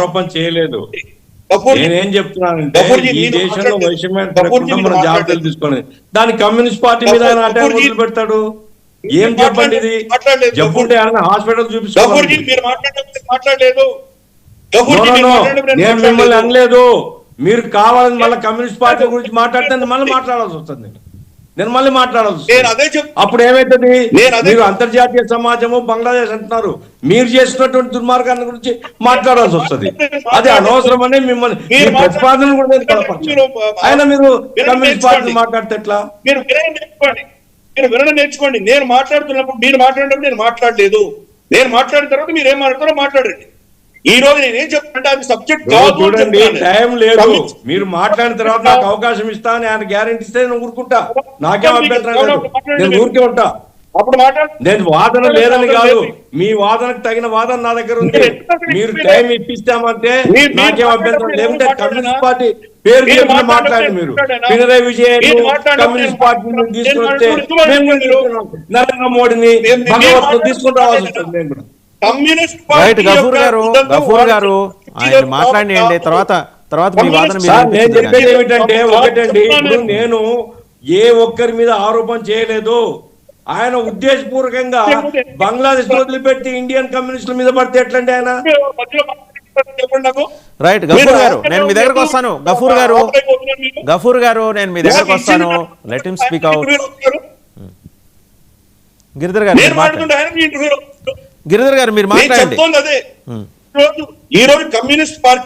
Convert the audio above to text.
ఆరోపణ చేయలేదు. నేనేం చెప్తున్నానంటే ఈ దేశంలో వైషమ్యం మన జాగ్రత్తలు తీసుకోండి. దాని కమ్యూనిస్ట్ పార్టీ మీద ఆయన అటాక్ మొదలు పెడతాడు. ఏం చెప్పండి ఇది? జబ్బు ఉంటే ఆయన హాస్పిటల్ చూపించుకోవాలి. నేను మిమ్మల్ని అనలేదు. మీరు కావాలని మళ్ళీ కమ్యూనిస్ట్ పార్టీ గురించి మాట్లాడితే మళ్ళీ మాట్లాడాల్సి వస్తుంది. నేను మళ్ళీ మాట్లాడాల్సి అప్పుడు ఏమైతుంది? మీరు అంతర్జాతీయ సమాజము బంగ్లాదేశ్ అంటున్నారు, మీరు చేసినటువంటి దుర్మార్గాన్ని గురించి మాట్లాడాల్సి వస్తుంది. అది అనవసరమని మిమ్మల్ని ప్రతిపాదన కూడా ఆయన మీరు కమ్యూనిస్ట్ పార్టీ మాట్లాడితే ఎట్లా? మీరు వినడం నేర్చుకోండి. నేను మాట్లాడుతున్నప్పుడు మీరు మాట్లాడినప్పుడు నేను మాట్లాడలేదు. నేను మాట్లాడిన తర్వాత మీరు ఏం మాట్లాడతారో మాట్లాడండి. ఈ రోజు నేనేం చెప్తానంటే అది సబ్జెక్ట్ చూడండి, టైం లేదు. మీరు మాట్లాడిన తర్వాత నాకు అవకాశం ఇస్తా అని ఆయన గ్యారెంటీ ఇస్తే నేను ఊరుకుంటా. నాకేం అభ్యంతరం లేదు, నేను ఊరికే ఉంటా. అప్పుడు నేను వాదన లేదని కాదు, మీ వాదనకు తగిన వాదన నా దగ్గర ఉంది. మీరు టైం ఇప్పిస్తామంటే నాకేం అభ్యంతరం. లేకుంటే కమ్యూనిస్ట్ పార్టీ పేరు చెప్పిన మాట్లాడి మీరు పినరయ్ విజయన్ కమ్యూనిస్ట్ పార్టీని తీసుకుని వస్తే నరేంద్ర మోడీని భగవత్ను తీసుకుని రావాల్సి వస్తుంది. మేము కూడా గఫూర్ గారు ఆయన మాట్లాడండి. తర్వాత మీ వాదన. నేను చెప్పేది ఏమిటంటే ఒకటండి, ఇప్పుడు నేను ఏ ఒక్కరి మీద ఆరోపణ చేయలేదు. ఆయన ఉద్దేశపూర్వకంగా బంగ్లాదేశ్ వదిలిపెట్టి ఇండియన్ కమ్యూనిస్టుల మీద పడితే ఎట్లండి ఆయన? రైట్ గఫూర్ గారు, నేను మీ దగ్గరకు వస్తాను. గఫూర్ గారు నేను మీ దగ్గరకు వస్తాను. Let him speak out. Giridhar గారు మీరు మాట్లాడండి. ఈ రోజు కమ్యూనిస్ట్ పార్టీ